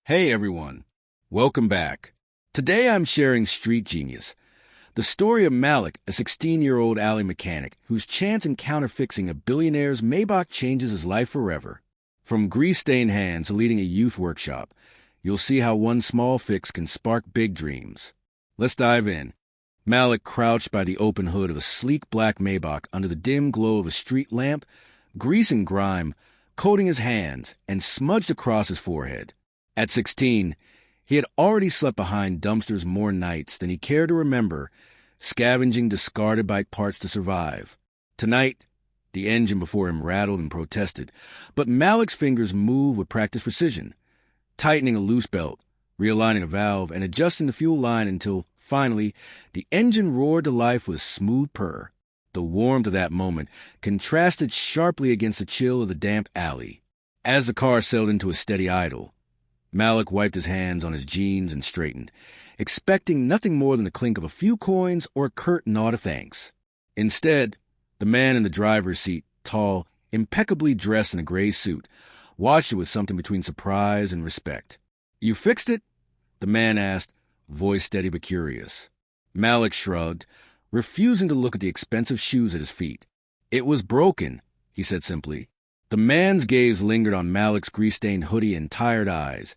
Hey everyone, welcome back. Today I'm sharing Street Genius, the story of Malik, a 16-year-old alley mechanic whose chance encounter fixing a billionaire's Maybach changes his life forever. From grease-stained hands to leading a youth workshop, you'll see how one small fix can spark big dreams. Let's dive in. Malik crouched by the open hood of a sleek black Maybach under the dim glow of a street lamp, grease and grime coating his hands and smudged across his forehead. At 16, he had already slept behind dumpsters more nights than he cared to remember, scavenging discarded bike parts to survive. Tonight, the engine before him rattled and protested, but Malik's fingers moved with practiced precision, tightening a loose belt, realigning a valve, and adjusting the fuel line until, finally, the engine roared to life with a smooth purr. The warmth of that moment contrasted sharply against the chill of the damp alley. As the car settled into a steady idle, Malik wiped his hands on his jeans and straightened, expecting nothing more than the clink of a few coins or a curt nod of thanks. Instead, the man in the driver's seat, tall, impeccably dressed in a gray suit, watched it with something between surprise and respect. "You fixed it?" the man asked, voice steady but curious. Malik shrugged, refusing to look at the expensive shoes at his feet. "It was broken," he said simply. The man's gaze lingered on Malik's grease-stained hoodie and tired eyes,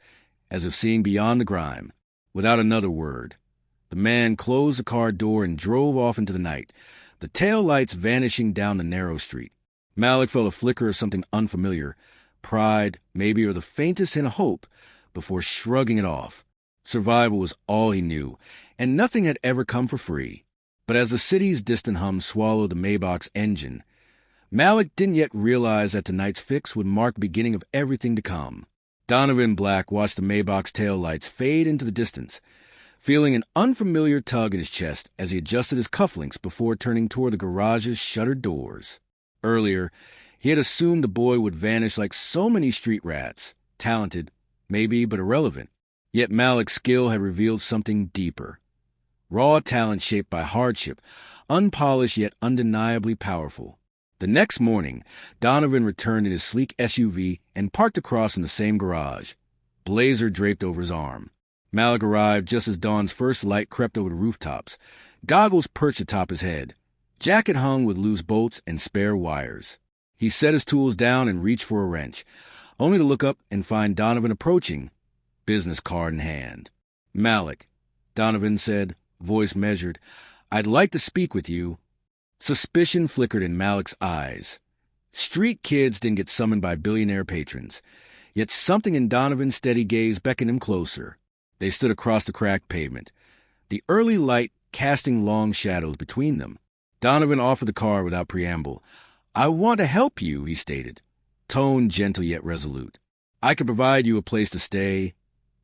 as if seeing beyond the grime. Without another word, the man closed the car door and drove off into the night, the tail lights vanishing down the narrow street. Malik felt a flicker of something unfamiliar, pride, maybe, or the faintest hint of hope, before shrugging it off. Survival was all he knew, and nothing had ever come for free. But as the city's distant hum swallowed the Maybach's engine, Malik didn't yet realize that tonight's fix would mark the beginning of everything to come. Donovan Black watched the Maybach's taillights fade into the distance, feeling an unfamiliar tug in his chest as he adjusted his cufflinks before turning toward the garage's shuttered doors. Earlier, he had assumed the boy would vanish like so many street rats, talented, maybe, but irrelevant. Yet Malik's skill had revealed something deeper. Raw talent shaped by hardship, unpolished yet undeniably powerful. The next morning, Donovan returned in his sleek SUV and parked across from the same garage, blazer draped over his arm. Malik arrived just as dawn's first light crept over the rooftops, goggles perched atop his head, jacket hung with loose bolts and spare wires. He set his tools down and reached for a wrench, only to look up and find Donovan approaching, business card in hand. "Malik," Donovan said, voice measured, "I'd like to speak with you." Suspicion flickered in Malik's eyes. Street kids didn't get summoned by billionaire patrons, yet something in Donovan's steady gaze beckoned him closer. They stood across the cracked pavement, the early light casting long shadows between them. Donovan offered the car without preamble. "I want to help you," he stated, tone gentle yet resolute. "I can provide you a place to stay,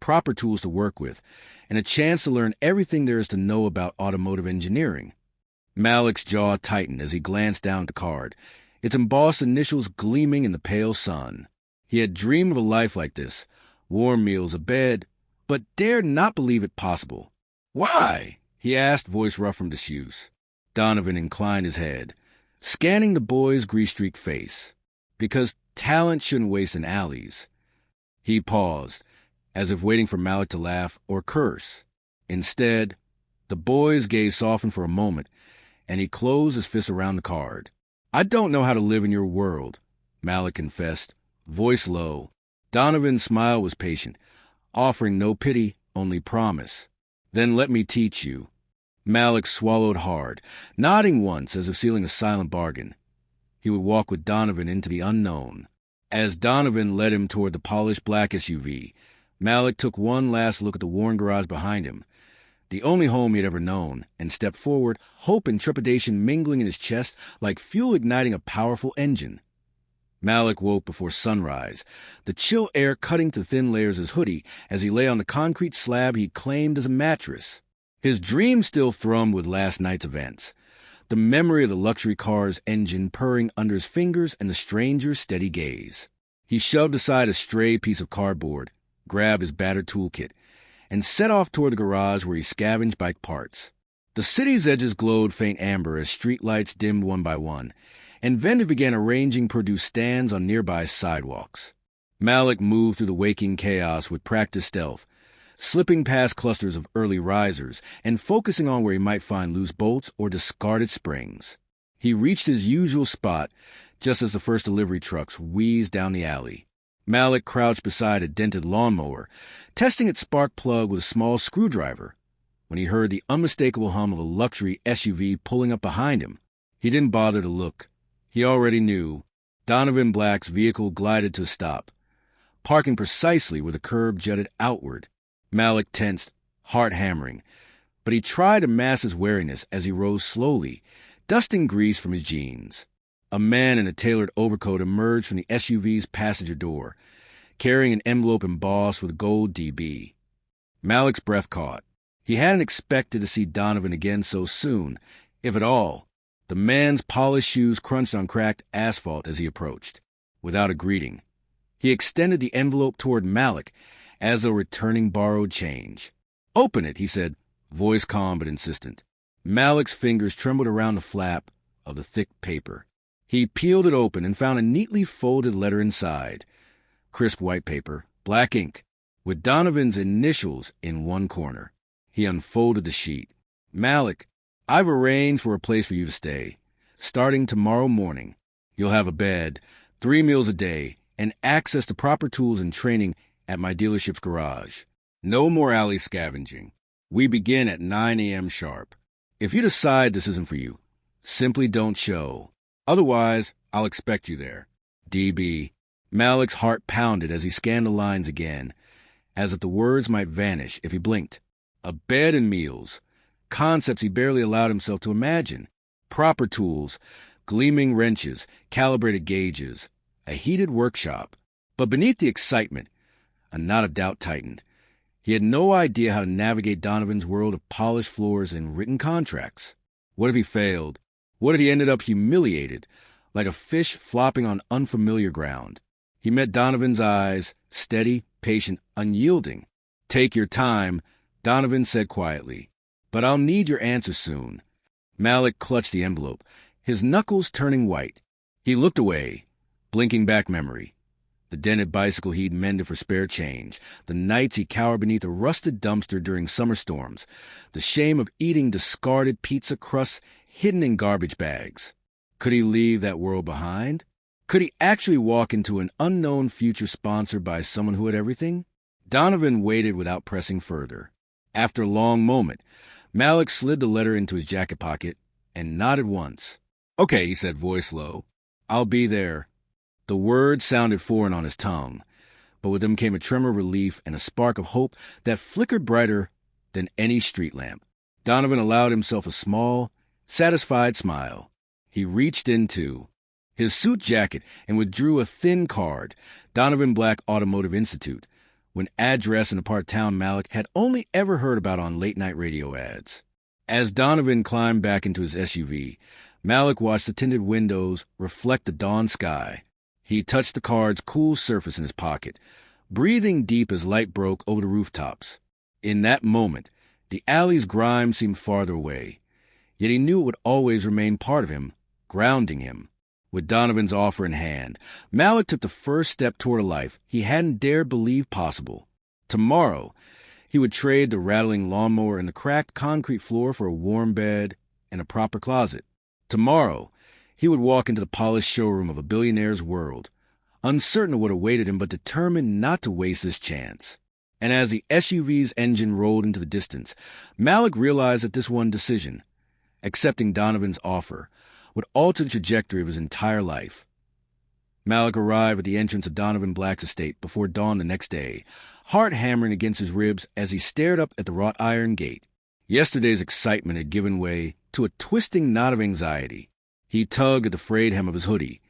proper tools to work with, and a chance to learn everything there is to know about automotive engineering." Malik's jaw tightened as he glanced down at the card, its embossed initials gleaming in the pale sun. He had dreamed of a life like this, warm meals, a bed, but dared not believe it possible. "Why?" he asked, voice rough from disuse. Donovan inclined his head, scanning the boy's grease-streaked face. "Because talent shouldn't waste in alleys." He paused, as if waiting for Malik to laugh or curse. Instead, the boy's gaze softened for a moment, and he closed his fist around the card. "I don't know how to live in your world," Malik confessed, voice low. Donovan's smile was patient, offering no pity, only promise. "Then let me teach you." Malik swallowed hard, nodding once as if sealing a silent bargain. He would walk with Donovan into the unknown. As Donovan led him toward the polished black SUV, Malik took one last look at the worn garage behind him, the only home he had ever known, and stepped forward, hope and trepidation mingling in his chest like fuel igniting a powerful engine. Malik woke before sunrise, the chill air cutting to thin layers of his hoodie as he lay on the concrete slab he claimed as a mattress. His dreams still thrummed with last night's events, the memory of the luxury car's engine purring under his fingers and the stranger's steady gaze. He shoved aside a stray piece of cardboard, grabbed his battered toolkit, and set off toward the garage where he scavenged bike parts. The city's edges glowed faint amber as streetlights dimmed one by one, and vendors began arranging produce stands on nearby sidewalks. Malik moved through the waking chaos with practiced stealth, slipping past clusters of early risers and focusing on where he might find loose bolts or discarded springs. He reached his usual spot just as the first delivery trucks wheezed down the alley. Malik crouched beside a dented lawnmower, testing its spark plug with a small screwdriver, when he heard the unmistakable hum of a luxury SUV pulling up behind him. He didn't bother to look. He already knew. Donovan Black's vehicle glided to a stop, parking precisely where the curb jutted outward. Malik tensed, heart hammering, but he tried to mask his wariness as he rose slowly, dusting grease from his jeans. A man in a tailored overcoat emerged from the SUV's passenger door, carrying an envelope embossed with gold DB. Malik's breath caught. He hadn't expected to see Donovan again so soon, if at all. The man's polished shoes crunched on cracked asphalt as he approached. Without a greeting, he extended the envelope toward Malik, as though returning borrowed change. "Open it," he said, voice calm but insistent. Malik's fingers trembled around the flap of the thick paper. He peeled it open and found a neatly folded letter inside. Crisp white paper, black ink, with Donovan's initials in one corner. He unfolded the sheet. "Malik, I've arranged for a place for you to stay. Starting tomorrow morning, you'll have a bed, 3 meals a day, and access to proper tools and training at my dealership's garage. No more alley scavenging. We begin at 9 a.m. sharp. If you decide this isn't for you, simply don't show. Otherwise, I'll expect you there. DB." Malik's heart pounded as he scanned the lines again, as if the words might vanish if he blinked. A bed and meals. Concepts he barely allowed himself to imagine. Proper tools, gleaming wrenches, calibrated gauges, a heated workshop. But beneath the excitement, a knot of doubt tightened. He had no idea how to navigate Donovan's world of polished floors and written contracts. What if he failed? What if he ended up humiliated, like a fish flopping on unfamiliar ground? He met Donovan's eyes, steady, patient, unyielding. "Take your time," Donovan said quietly. "But I'll need your answer soon." Malik clutched the envelope, his knuckles turning white. He looked away, blinking back memory. The dented bicycle he'd mended for spare change, the nights he cowered beneath a rusted dumpster during summer storms, the shame of eating discarded pizza crusts hidden in garbage bags. Could he leave that world behind? Could he actually walk into an unknown future sponsored by someone who had everything? Donovan waited without pressing further. After a long moment, Malik slid the letter into his jacket pocket and nodded once. "Okay," he said, voice low. "I'll be there." The words sounded foreign on his tongue, but with them came a tremor of relief and a spark of hope that flickered brighter than any street lamp. Donovan allowed himself a small, satisfied smile. He reached into his suit jacket and withdrew a thin card, Donovan Black Automotive Institute, an address in a part of town Malik had only ever heard about on late-night radio ads. As Donovan climbed back into his SUV, Malik watched the tinted windows reflect the dawn sky. He touched the card's cool surface in his pocket, breathing deep as light broke over the rooftops. In that moment, the alley's grime seemed farther away, yet he knew it would always remain part of him, grounding him. With Donovan's offer in hand, Malik took the first step toward a life he hadn't dared believe possible. Tomorrow, he would trade the rattling lawnmower and the cracked concrete floor for a warm bed and a proper closet. Tomorrow, he would walk into the polished showroom of a billionaire's world, uncertain of what awaited him but determined not to waste this chance. And as the SUV's engine rolled into the distance, Malik realized that this one decision, accepting Donovan's offer, would alter the trajectory of his entire life. Malik arrived at the entrance of Donovan Black's estate before dawn the next day, heart hammering against his ribs as he stared up at the wrought iron gate. Yesterday's excitement had given way to a twisting knot of anxiety. He tugged at the frayed hem of his hoodie,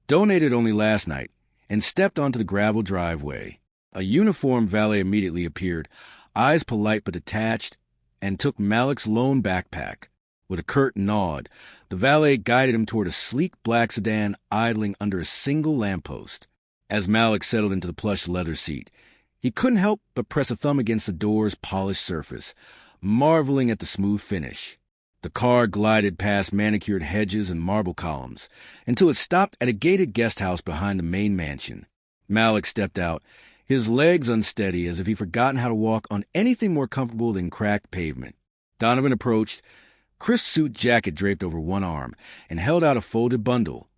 donated only last night, and stepped onto the gravel driveway. A uniformed valet immediately appeared, eyes polite but detached, and took Malik's lone backpack. With a curt nod, the valet guided him toward a sleek black sedan idling under a single lamppost. As Malik settled into the plush leather seat, he couldn't help but press a thumb against the door's polished surface, marveling at the smooth finish. The car glided past manicured hedges and marble columns until it stopped at a gated guest house behind the main mansion. Malik stepped out, his legs unsteady as if he'd forgotten how to walk on anything more comfortable than cracked pavement. Donovan approached, crisp suit jacket draped over one arm, and held out a folded bundle.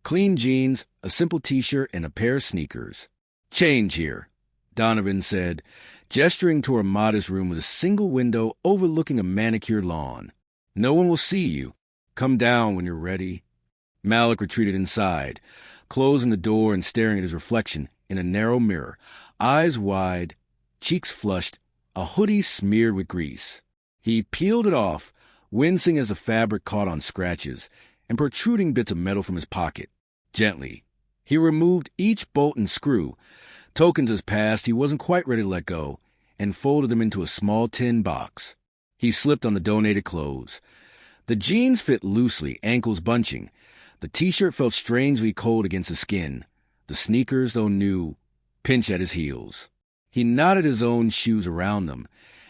Clean jeans, a simple t-shirt, and a pair of sneakers. "Change here," Donovan said, gesturing toward a modest room with a single window overlooking a manicured lawn. "No one will see you. Come down when you're ready." Malik retreated inside, closing the door and staring at his reflection in a narrow mirror, eyes wide, cheeks flushed, a hoodie smeared with grease. He peeled it off, wincing as the fabric caught on scratches and protruding bits of metal from his pocket. Gently, he removed each bolt and screw, tokens as past he wasn't quite ready to let go, and folded them into a small tin box. He slipped on the donated clothes. The jeans fit loosely, ankles bunching. The t-shirt felt strangely cold against the skin. The sneakers, though new, pinched at his heels. He knotted his own shoes around them,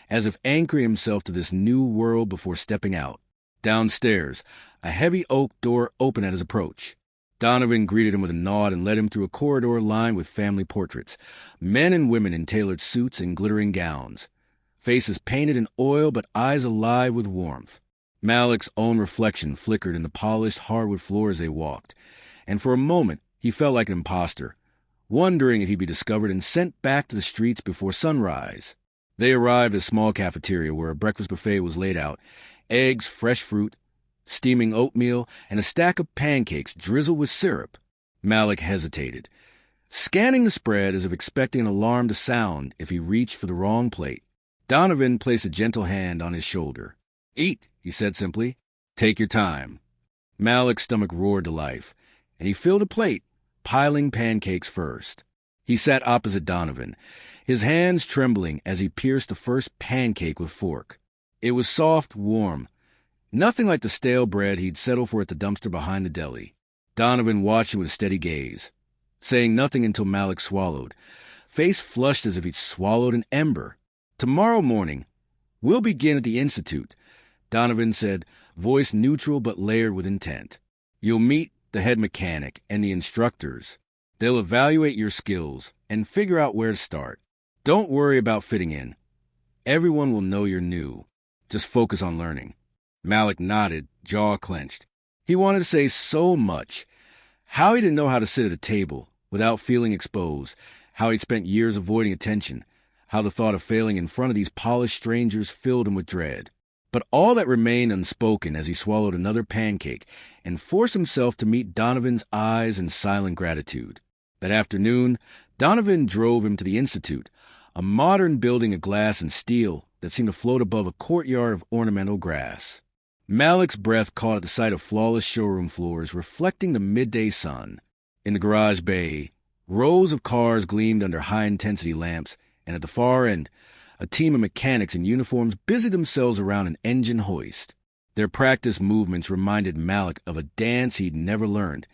as if anchoring himself to this new world before stepping out. Downstairs, a heavy oak door opened at his approach. Donovan greeted him with a nod and led him through a corridor lined with family portraits, men and women in tailored suits and glittering gowns, faces painted in oil but eyes alive with warmth. Malik's own reflection flickered in the polished hardwood floor as they walked, and for a moment he felt like an imposter, wondering if he'd be discovered and sent back to the streets before sunrise. They arrived at a small cafeteria where a breakfast buffet was laid out, eggs, fresh fruit, steaming oatmeal, and a stack of pancakes drizzled with syrup. Malik hesitated, scanning the spread as if expecting an alarm to sound if he reached for the wrong plate. Donovan placed a gentle hand on his shoulder. "Eat," he said simply. "Take your time." Malik's stomach roared to life, and he filled a plate, piling pancakes first. He sat opposite Donovan, his hands trembling as he pierced the first pancake with fork. It was soft, warm, nothing like the stale bread he'd settled for at the dumpster behind the deli. Donovan watched him with a steady gaze, saying nothing until Malik swallowed, face flushed as if he'd swallowed an ember. "Tomorrow morning, we'll begin at the Institute," Donovan said, voice neutral but layered with intent. "You'll meet the head mechanic and the instructors. They'll evaluate your skills and figure out where to start. Don't worry about fitting in. Everyone will know you're new. Just focus on learning." Malik nodded, jaw clenched. He wanted to say so much. How he didn't know how to sit at a table without feeling exposed, how he'd spent years avoiding attention, how the thought of failing in front of these polished strangers filled him with dread. But all that remained unspoken as he swallowed another pancake and forced himself to meet Donovan's eyes in silent gratitude. That afternoon, Donovan drove him to the Institute, a modern building of glass and steel that seemed to float above a courtyard of ornamental grass. Malik's breath caught at the sight of flawless showroom floors reflecting the midday sun. In the garage bay, rows of cars gleamed under high-intensity lamps, and at the far end, a team of mechanics in uniforms busied themselves around an engine hoist. Their practiced movements reminded Malik of a dance he'd never learned,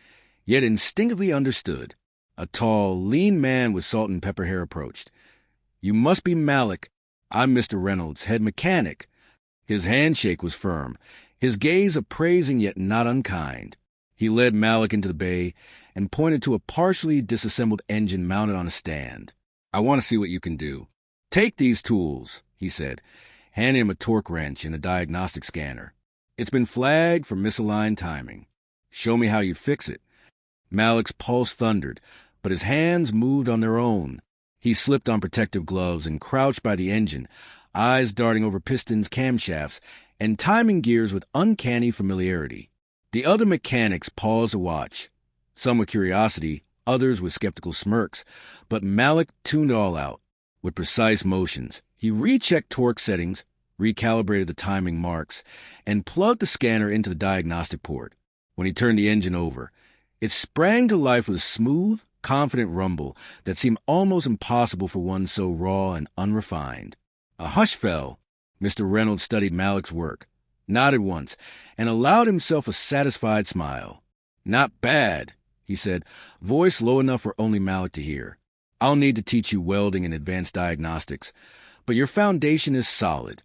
yet instinctively understood. A tall, lean man with salt and pepper hair approached. "You must be Malik. I'm Mr. Reynolds, head mechanic." His handshake was firm, his gaze appraising yet not unkind. He led Malik into the bay and pointed to a partially disassembled engine mounted on a stand. "I want to see what you can do. Take these tools," he said, handing him a torque wrench and a diagnostic scanner. "It's been flagged for misaligned timing. Show me how you fix it." Malik's pulse thundered, but his hands moved on their own. He slipped on protective gloves and crouched by the engine, eyes darting over pistons, camshafts, and timing gears with uncanny familiarity. The other mechanics paused to watch, some with curiosity, others with skeptical smirks, but Malik tuned it all out. With precise motions, he rechecked torque settings, recalibrated the timing marks, and plugged the scanner into the diagnostic port. When he turned the engine over, it sprang to life with a smooth, confident rumble that seemed almost impossible for one so raw and unrefined. A hush fell. Mr. Reynolds studied Malik's work, nodded once, and allowed himself a satisfied smile. "Not bad," he said, voice low enough for only Malik to hear. "I'll need to teach you welding and advanced diagnostics, but your foundation is solid."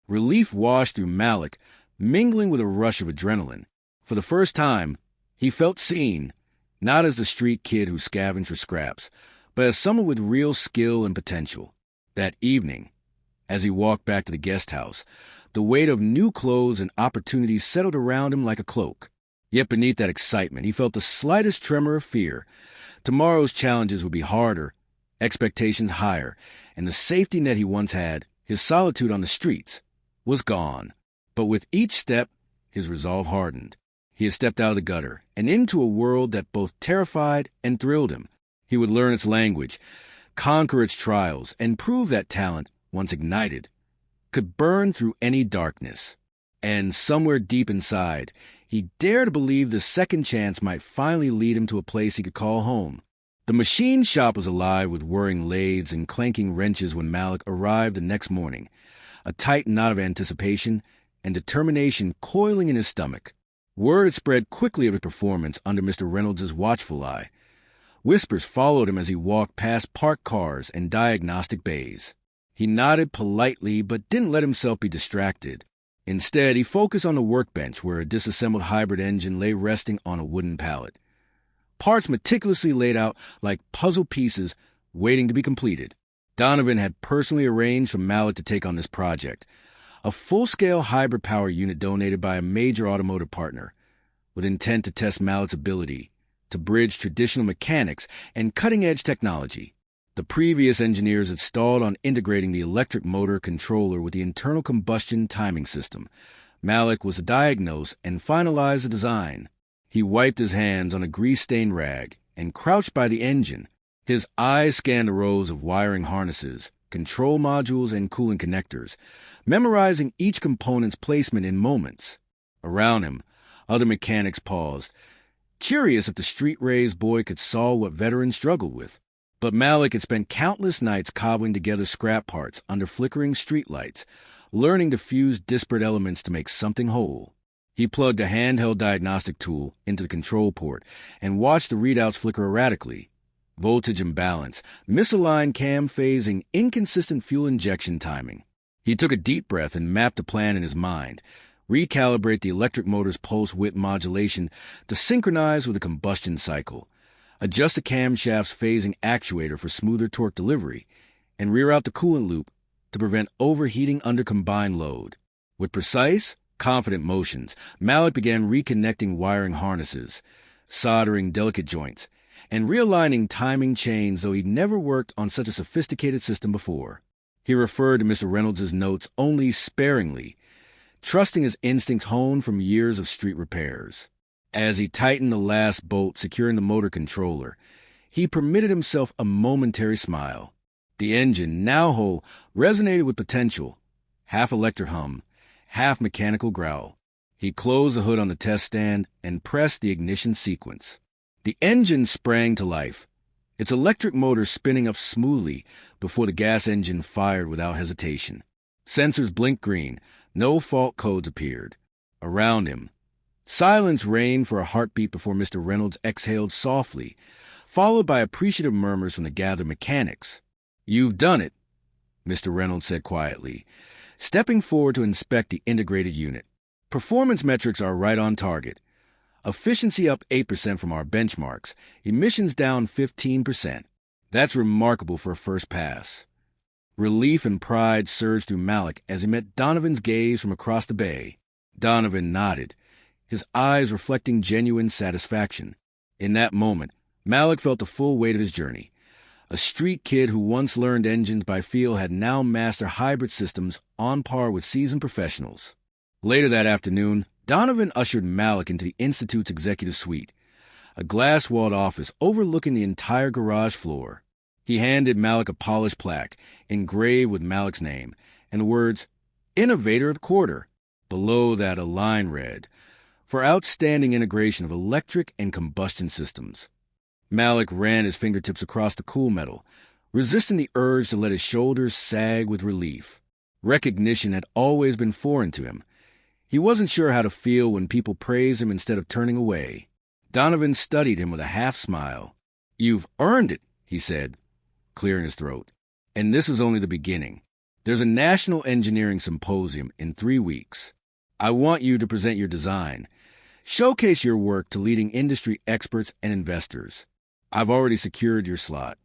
Relief washed through Malik, mingling with a rush of adrenaline. For the first time, he felt seen, not as the street kid who scavenged for scraps, but as someone with real skill and potential. That evening, as he walked back to the guest house, the weight of new clothes and opportunities settled around him like a cloak. Yet beneath that excitement, he felt the slightest tremor of fear. Tomorrow's challenges would be harder, expectations higher, and the safety net he once had, his solitude on the streets, was gone. But with each step, his resolve hardened. He had stepped out of the gutter and into a world that both terrified and thrilled him. He would learn its language, conquer its trials, and prove that talent, once ignited, could burn through any darkness. And somewhere deep inside, he dared to believe the second chance might finally lead him to a place he could call home. The machine shop was alive with whirring lathes and clanking wrenches when Malik arrived the next morning, a tight knot of anticipation and determination coiling in his stomach. Word spread quickly of his performance under Mr. Reynolds' watchful eye. Whispers followed him as he walked past parked cars and diagnostic bays. He nodded politely but didn't let himself be distracted. Instead, he focused on the workbench where a disassembled hybrid engine lay resting on a wooden pallet. Parts meticulously laid out like puzzle pieces waiting to be completed. Donovan had personally arranged for Malik to take on this project, a full-scale hybrid power unit donated by a major automotive partner, with intent to test Malik's ability to bridge traditional mechanics and cutting-edge technology. The previous engineers had stalled on integrating the electric motor controller with the internal combustion timing system. Malik was to diagnose and finalize the design. He wiped his hands on a grease-stained rag and crouched by the engine. His eyes scanned the rows of wiring harnesses, control modules, and cooling connectors, memorizing each component's placement in moments. Around him, other mechanics paused, curious if the street-raised boy could solve what veterans struggled with. But Malik had spent countless nights cobbling together scrap parts under flickering streetlights, learning to fuse disparate elements to make something whole. He plugged a handheld diagnostic tool into the control port and watched the readouts flicker erratically. Voltage imbalance, misaligned cam phasing, inconsistent fuel injection timing. He took a deep breath and mapped a plan in his mind, recalibrate the electric motor's pulse width modulation to synchronize with the combustion cycle, adjust the camshaft's phasing actuator for smoother torque delivery, and reroute the coolant loop to prevent overheating under combined load. With precise, confident motions, Malik began reconnecting wiring harnesses, soldering delicate joints, and realigning timing chains, though he'd never worked on such a sophisticated system before. He referred to Mr. Reynolds' notes only sparingly, trusting his instincts honed from years of street repairs. As he tightened the last bolt securing the motor controller, he permitted himself a momentary smile. The engine, now whole, resonated with potential, half electric hum, half mechanical growl. He closed the hood on the test stand and pressed the ignition sequence. The engine sprang to life, its electric motor spinning up smoothly before the gas engine fired without hesitation. Sensors blinked green, no fault codes appeared. Around him, silence reigned for a heartbeat before Mr. Reynolds exhaled softly, followed by appreciative murmurs from the gathered mechanics. "You've done it," Mr. Reynolds said quietly, stepping forward to inspect the integrated unit. "Performance metrics are right on target. Efficiency up 8% from our benchmarks, emissions down 15%. That's remarkable for a first pass." Relief and pride surged through Malik as he met Donovan's gaze from across the bay. Donovan nodded, his eyes reflecting genuine satisfaction. In that moment, Malik felt the full weight of his journey. A street kid who once learned engines by feel had now mastered hybrid systems on par with seasoned professionals. Later that afternoon, Donovan ushered Malik into the Institute's executive suite, a glass-walled office overlooking the entire garage floor. He handed Malik a polished plaque, engraved with Malik's name, and the words, "Innovator of the Quarter." Below that, a line read, "For outstanding integration of electric and combustion systems." Malik ran his fingertips across the cool metal, resisting the urge to let his shoulders sag with relief. Recognition had always been foreign to him. He wasn't sure how to feel when people praised him instead of turning away. Donovan studied him with a half-smile. "You've earned it," he said, clearing his throat. "And this is only the beginning. There's a National Engineering Symposium in 3 weeks. I want you to present your design. Showcase your work to leading industry experts and investors. I've already secured your slot."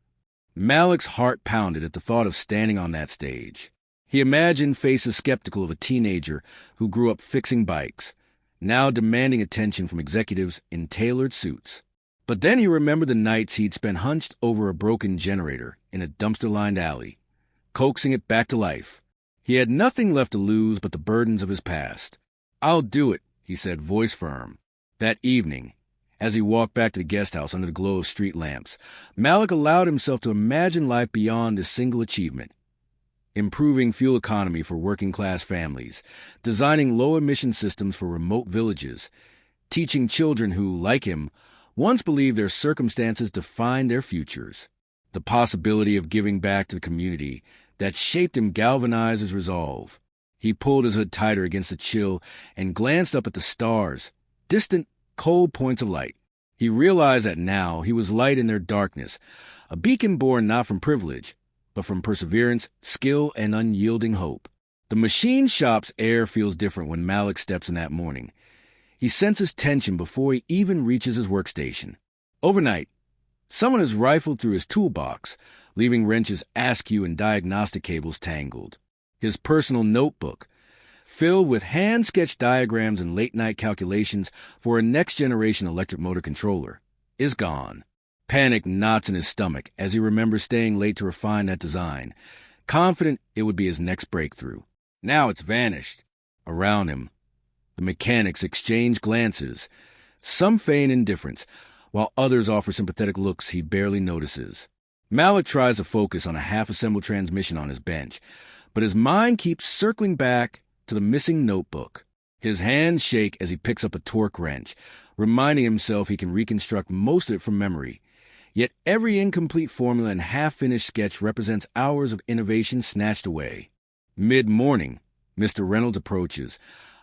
Malik's heart pounded at the thought of standing on that stage. He imagined faces skeptical of a teenager who grew up fixing bikes, now demanding attention from executives in tailored suits. But then he remembered the nights he'd spent hunched over a broken generator in a dumpster-lined alley, coaxing it back to life. He had nothing left to lose but the burdens of his past. "I'll do it," he said, voice firm. That evening, as he walked back to the guest house under the glow of street lamps, Malik allowed himself to imagine life beyond this single achievement. Improving fuel economy for working-class families, designing low-emission systems for remote villages, teaching children who, like him, once believed their circumstances defined their futures. The possibility of giving back to the community that shaped him galvanized his resolve. He pulled his hood tighter against the chill and glanced up at the stars, distant, cold points of light. He realized that now he was light in their darkness, a beacon born not from privilege, but from perseverance, skill, and unyielding hope. The machine shop's air feels different when Malik steps in that morning. He senses tension before he even reaches his workstation. Overnight, someone has rifled through his toolbox, leaving wrenches, askew, and diagnostic cables tangled. His personal notebook, filled with hand-sketched diagrams and late-night calculations for a next-generation electric motor controller, is gone. Panic knots in his stomach as he remembers staying late to refine that design, confident it would be his next breakthrough. Now it's vanished. Around him, the mechanics exchange glances. Some feign indifference, while others offer sympathetic looks he barely notices. Malik tries to focus on a half-assembled transmission on his bench, but his mind keeps circling back to the missing notebook. His hands shake as he picks up a torque wrench, reminding himself he can reconstruct most of it from memory. Yet every incomplete formula and half-finished sketch represents hours of innovation snatched away. Mid-morning, Mr. Reynolds approaches,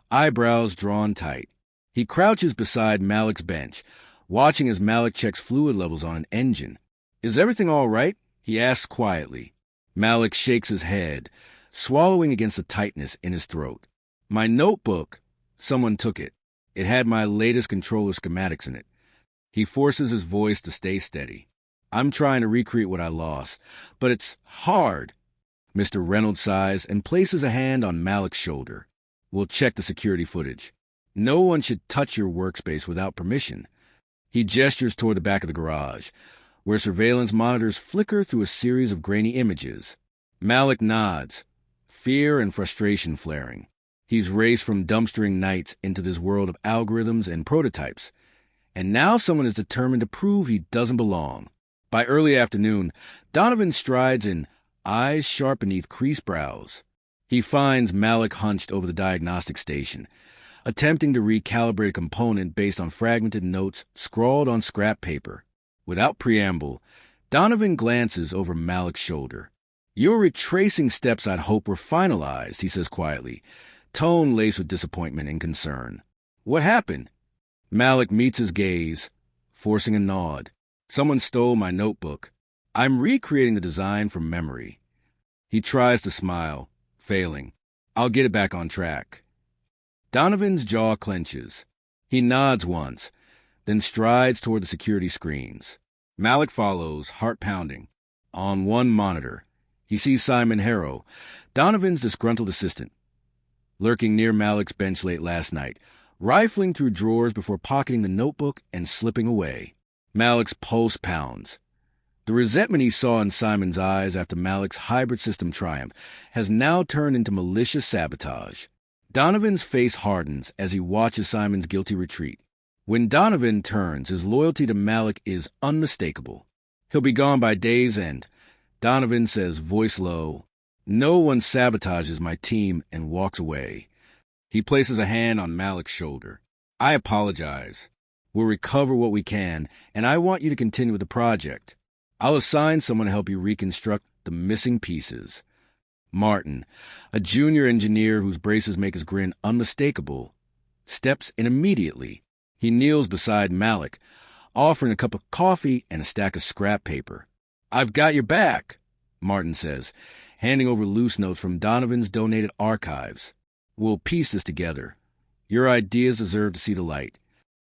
eyebrows drawn tight. He crouches beside Malik's bench, watching as Malik checks fluid levels on an engine. "Is everything all right?" he asks quietly. Malik shakes his head, swallowing against the tightness in his throat. "My notebook, someone took it. It had my latest controller schematics in it." He forces his voice to stay steady. "I'm trying to recreate what I lost, but it's hard." Mr. Reynolds sighs and places a hand on Malik's shoulder. "We'll check the security footage. No one should touch your workspace without permission." He gestures toward the back of the garage, where surveillance monitors flicker through a series of grainy images. Malik nods, fear and frustration flaring. He's raced from dumpstering nights into this world of algorithms and prototypes, and now someone is determined to prove he doesn't belong. By early afternoon, Donovan strides in, eyes sharp beneath creased brows. He finds Malik hunched over the diagnostic station, attempting to recalibrate a component based on fragmented notes scrawled on scrap paper. Without preamble, Donovan glances over Malik's shoulder. "You're retracing steps I'd hope were finalized," he says quietly, tone laced with disappointment and concern. "What happened?" Malik meets his gaze, forcing a nod. "Someone stole my notebook. I'm recreating the design from memory." He tries to smile, failing. "I'll get it back on track." Donovan's jaw clenches. He nods once, then strides toward the security screens. Malik follows, heart pounding. On one monitor, he sees Simon Harrow, Donovan's disgruntled assistant, lurking near Malik's bench late last night, rifling through drawers before pocketing the notebook and slipping away. Malik's pulse pounds. The resentment he saw in Simon's eyes after Malik's hybrid system triumph has now turned into malicious sabotage. Donovan's face hardens as he watches Simon's guilty retreat. When Donovan turns, his loyalty to Malik is unmistakable. "He'll be gone by day's end," Donovan says, voice low. "No one sabotages my team," and walks away. He places a hand on Malik's shoulder. "I apologize. We'll recover what we can, and I want you to continue with the project. I'll assign someone to help you reconstruct the missing pieces." Martin, a junior engineer whose braces make his grin unmistakable, steps in immediately. He kneels beside Malik, offering a cup of coffee and a stack of scrap paper. "I've got your back," Martin says, handing over loose notes from Donovan's donated archives. "We'll piece this together. Your ideas deserve to see the light."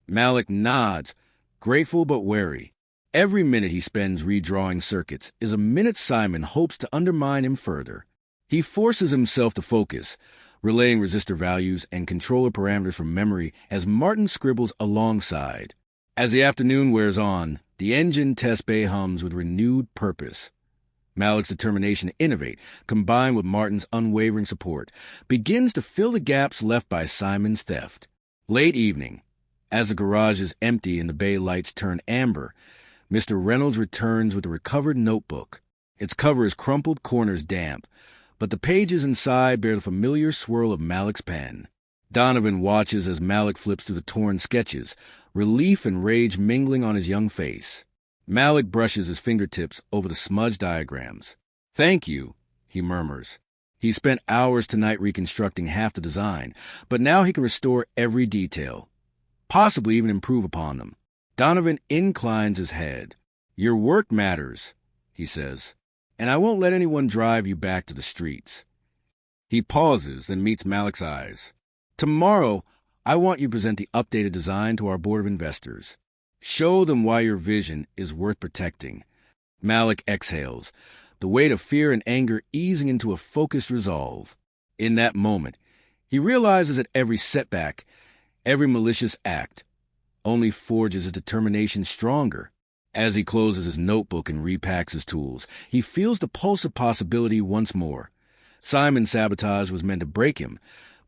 Malik nods, grateful but wary. Every minute he spends redrawing circuits is a minute Simon hopes to undermine him further. He forces himself to focus, relaying resistor values and controller parameters from memory as Martin scribbles alongside. As the afternoon wears on, the engine test bay hums with renewed purpose. Malik's determination to innovate, combined with Martin's unwavering support, begins to fill the gaps left by Simon's theft. Late evening, as the garage is empty and the bay lights turn amber, Mr. Reynolds returns with a recovered notebook. Its cover is crumpled, corners damp, but the pages inside bear the familiar swirl of Malik's pen. Donovan watches as Malik flips through the torn sketches, relief and rage mingling on his young face. Malik brushes his fingertips over the smudged diagrams. "Thank you," he murmurs. He spent hours tonight reconstructing half the design, but now he can restore every detail, possibly even improve upon them. Donovan inclines his head. "Your work matters," he says, "and I won't let anyone drive you back to the streets." He pauses, then meets Malik's eyes. "Tomorrow, I want you to present the updated design to our board of investors. Show them why your vision is worth protecting." Malik exhales, the weight of fear and anger easing into a focused resolve. In that moment, he realizes that every setback, every malicious act, only forges his determination stronger. As he closes his notebook and repacks his tools, he feels the pulse of possibility once more. Simon's sabotage was meant to break him,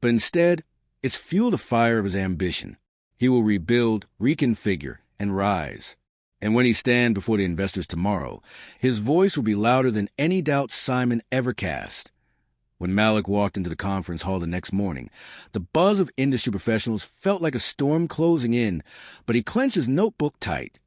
but instead, it's fueled the fire of his ambition. He will rebuild, reconfigure, and rise. And when he stands before the investors tomorrow, his voice will be louder than any doubt Simon ever cast. When Malik walked into the conference hall the next morning, the buzz of industry professionals felt like a storm closing in, but he clenched his notebook tight.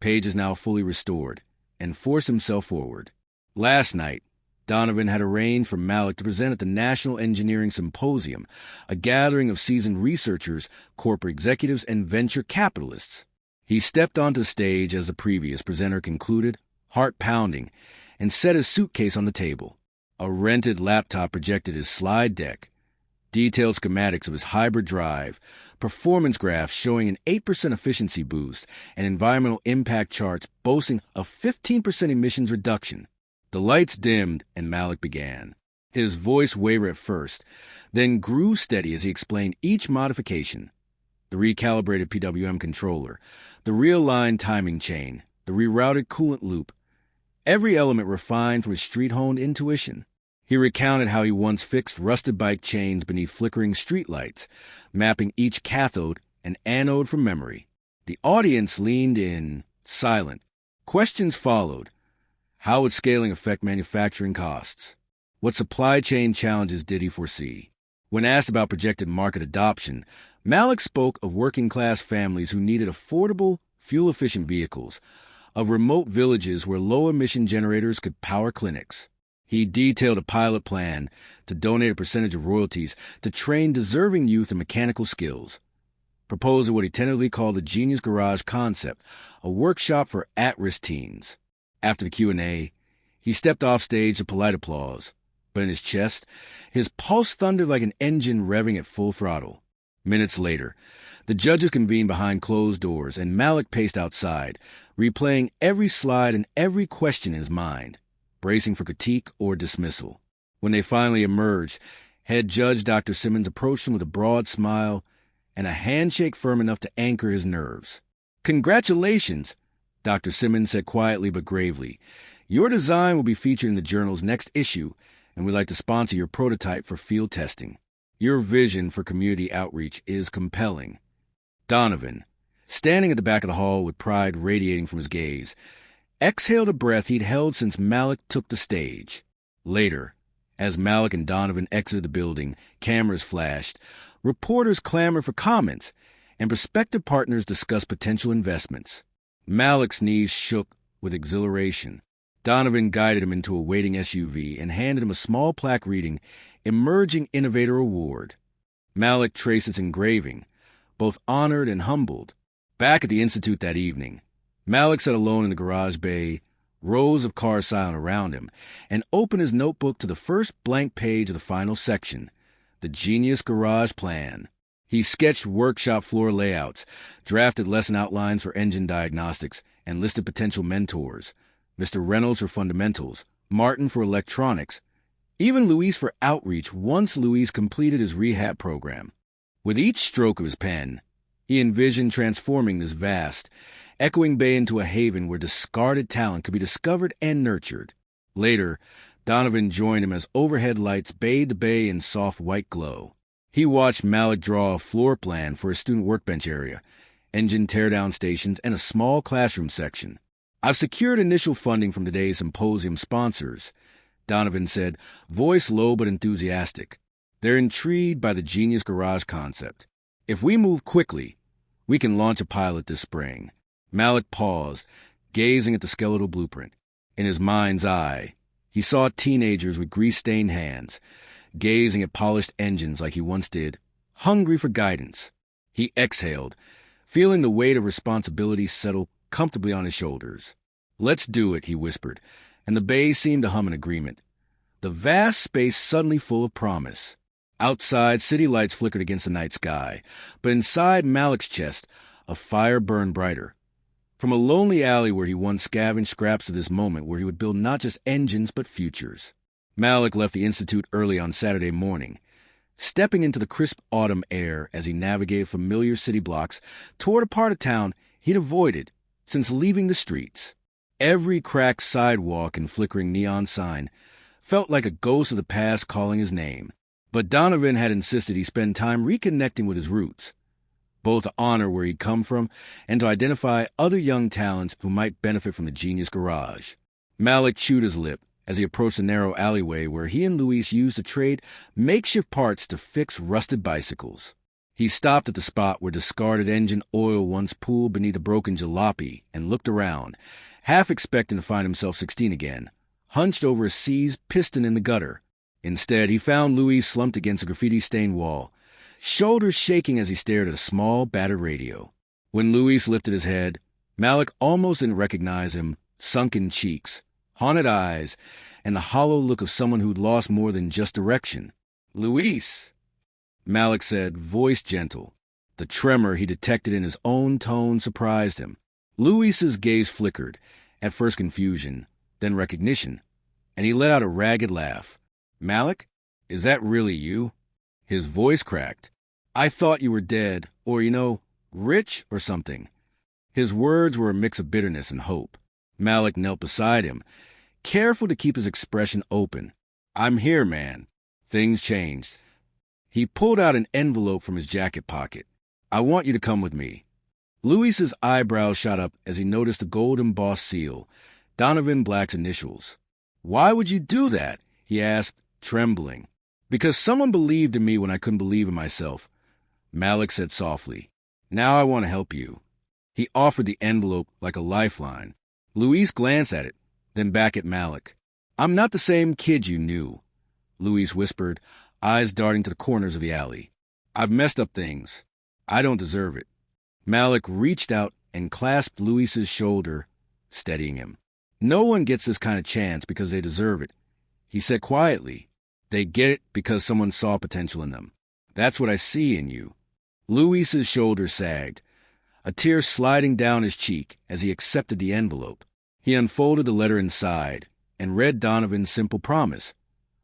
Pages now fully restored, and forced himself forward. Last night, Donovan had arranged for Malik to present at the National Engineering Symposium, a gathering of seasoned researchers, corporate executives, and venture capitalists. He stepped onto the stage as the previous presenter concluded, heart pounding, and set his suitcase on the table. A rented laptop projected his slide deck, detailed schematics of his hybrid drive, performance graphs showing an 8% efficiency boost, and environmental impact charts boasting a 15% emissions reduction. The lights dimmed, and Malik began. His voice wavered at first, then grew steady as he explained each modification. The recalibrated PWM controller, the realigned timing chain, the rerouted coolant loop, every element refined from his street-honed intuition. He recounted how he once fixed rusted bike chains beneath flickering streetlights, mapping each cathode and anode from memory. The audience leaned in, silent. Questions followed. How would scaling affect manufacturing costs? What supply chain challenges did he foresee? When asked about projected market adoption, Malik spoke of working-class families who needed affordable, fuel-efficient vehicles, of remote villages where low-emission generators could power clinics. He detailed a pilot plan to donate a percentage of royalties to train deserving youth in mechanical skills, proposing what he tentatively called the Genius Garage concept, a workshop for at-risk teens. After the Q&A, he stepped off stage to polite applause, but in his chest, his pulse thundered like an engine revving at full throttle. Minutes later, the judges convened behind closed doors, and Malik paced outside, replaying every slide and every question in his mind, bracing for critique or dismissal. When they finally emerged, head judge Dr. Simmons approached him with a broad smile and a handshake firm enough to anchor his nerves. "Congratulations," Dr. Simmons said quietly but gravely. "Your design will be featured in the journal's next issue, and we'd like to sponsor your prototype for field testing. Your vision for community outreach is compelling." Donovan, standing at the back of the hall with pride radiating from his gaze, exhaled a breath he'd held since Malik took the stage. Later, as Malik and Donovan exited the building, cameras flashed, reporters clamored for comments, and prospective partners discussed potential investments. Malik's knees shook with exhilaration. Donovan guided him into a waiting SUV and handed him a small plaque reading Emerging Innovator Award. Malik traced its engraving, both honored and humbled. Back at the Institute that evening, Malik sat alone in the garage bay, rows of cars silent around him, and opened his notebook to the first blank page of the final section, the Genius Garage Plan. He sketched workshop floor layouts, drafted lesson outlines for engine diagnostics, and listed potential mentors: Mr. Reynolds for fundamentals, Martin for electronics, even Luis for outreach once Luis completed his rehab program. With each stroke of his pen, he envisioned transforming this vast, echoing bay into a haven where discarded talent could be discovered and nurtured. Later, Donovan joined him as overhead lights bathed the bay in soft white glow. He watched Malik draw a floor plan for a student workbench area, engine teardown stations, and a small classroom section. "I've secured initial funding from today's symposium sponsors," Donovan said, voice low but enthusiastic. "They're intrigued by the Genius Garage concept. If we move quickly, we can launch a pilot this spring." Malik paused, gazing at the skeletal blueprint. In his mind's eye, he saw teenagers with grease-stained hands, gazing at polished engines like he once did, hungry for guidance. He exhaled, feeling the weight of responsibility settle comfortably on his shoulders. "Let's do it," he whispered, and the bay seemed to hum in agreement. The vast space suddenly full of promise. Outside, city lights flickered against the night sky, but inside Malik's chest, a fire burned brighter. From a lonely alley where he once scavenged scraps of this moment where he would build not just engines but futures. Malik left the institute early on Saturday morning, stepping into the crisp autumn air as he navigated familiar city blocks toward a part of town he'd avoided since leaving the streets. Every cracked sidewalk and flickering neon sign felt like a ghost of the past calling his name. But Donovan had insisted he spend time reconnecting with his roots, both to honor where he'd come from and to identify other young talents who might benefit from the Genius Garage. Malik chewed his lip as he approached the narrow alleyway where he and Luis used to trade makeshift parts to fix rusted bicycles. He stopped at the spot where discarded engine oil once pooled beneath a broken jalopy and looked around, half expecting to find himself 16 again, hunched over a seized piston in the gutter. Instead, he found Luis slumped against a graffiti-stained wall, shoulders shaking as he stared at a small, battered radio. When Luis lifted his head, Malik almost didn't recognize him: sunken cheeks, haunted eyes, and the hollow look of someone who'd lost more than just direction. "Luis," Malik said, voice gentle. The tremor he detected in his own tone surprised him. Luis's gaze flickered, at first confusion, then recognition, and he let out a ragged laugh. "Malik, is that really you?" His voice cracked. "I thought you were dead, or, rich or something." His words were a mix of bitterness and hope. Malik knelt beside him, careful to keep his expression open. "I'm here, man." Things changed. He pulled out an envelope from his jacket pocket. "I want you to come with me." Luis's eyebrows shot up as he noticed the gold-embossed seal, Donovan Black's initials. "Why would you do that?" he asked, trembling. "Because someone believed in me when I couldn't believe in myself," Malik said softly. "Now I want to help you." He offered the envelope like a lifeline. Luis glanced at it, then back at Malik. "I'm not the same kid you knew," Luis whispered, eyes darting to the corners of the alley. "I've messed up things. I don't deserve it." Malik reached out and clasped Luis's shoulder, steadying him. "No one gets this kind of chance because they deserve it," he said quietly. "They get it because someone saw potential in them. That's what I see in you." Luis's shoulders sagged, a tear sliding down his cheek as he accepted the envelope. He unfolded the letter inside and read Donovan's simple promise: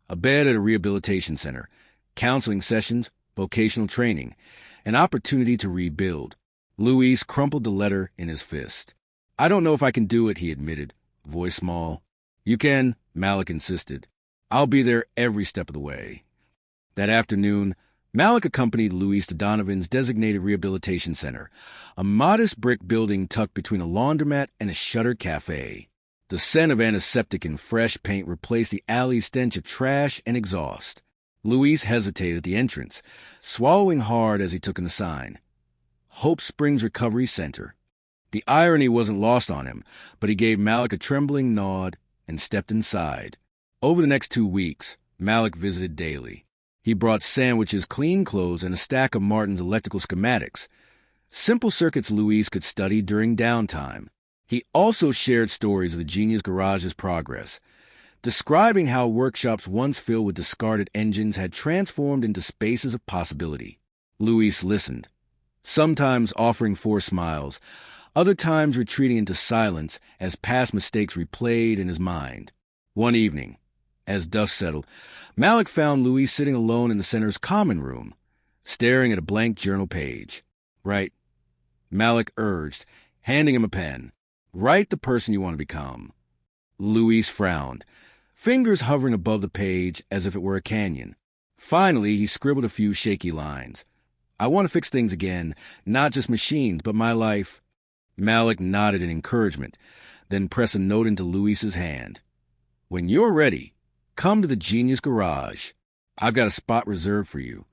a bed at a rehabilitation center, counseling sessions, vocational training, an opportunity to rebuild. Luis crumpled the letter in his fist. "I don't know if I can do it," he admitted, voice small. "You can," Malik insisted. "I'll be there every step of the way." That afternoon, Malik accompanied Luis to Donovan's designated rehabilitation center, a modest brick building tucked between a laundromat and a shuttered cafe. The scent of antiseptic and fresh paint replaced the alley's stench of trash and exhaust. Luis hesitated at the entrance, swallowing hard as he took in the sign: Hope Springs Recovery Center. The irony wasn't lost on him, but he gave Malik a trembling nod and stepped inside. Over the next 2 weeks, Malik visited daily. He brought sandwiches, clean clothes, and a stack of Martin's electrical schematics, simple circuits Luis could study during downtime. He also shared stories of the Genius Garage's progress, describing how workshops once filled with discarded engines had transformed into spaces of possibility. Luis listened, sometimes offering forced smiles, other times retreating into silence as past mistakes replayed in his mind. One evening, as dusk settled, Malik found Luis sitting alone in the center's common room, staring at a blank journal page. "Write," Malik urged, handing him a pen. "Write the person you want to become." Luis frowned, fingers hovering above the page as if it were a canyon. Finally, he scribbled a few shaky lines. "I want to fix things again, not just machines, but my life." Malik nodded in encouragement, then pressed a note into Luis's hand. "When you're ready, come to the Genius Garage. I've got a spot reserved for you."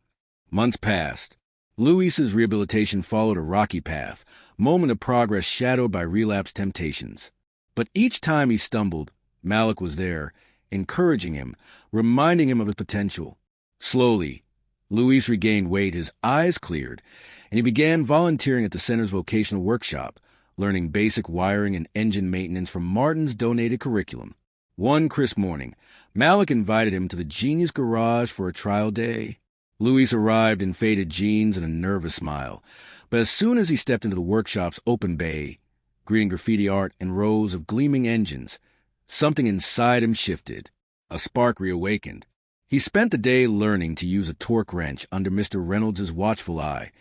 Months passed. Luis's rehabilitation followed a rocky path, moment of progress shadowed by relapsed temptations. But each time he stumbled, Malik was there, encouraging him, reminding him of his potential. Slowly, Luis regained weight, his eyes cleared, and he began volunteering at the center's vocational workshop, learning basic wiring and engine maintenance from Martin's donated curriculum. One crisp morning, Malik invited him to the Genius Garage for a trial day. Luis arrived in faded jeans and a nervous smile, but as soon as he stepped into the workshop's open bay, greeting graffiti art and rows of gleaming engines, something inside him shifted. A spark reawakened. He spent the day learning to use a torque wrench under Mr. Reynolds' watchful eye,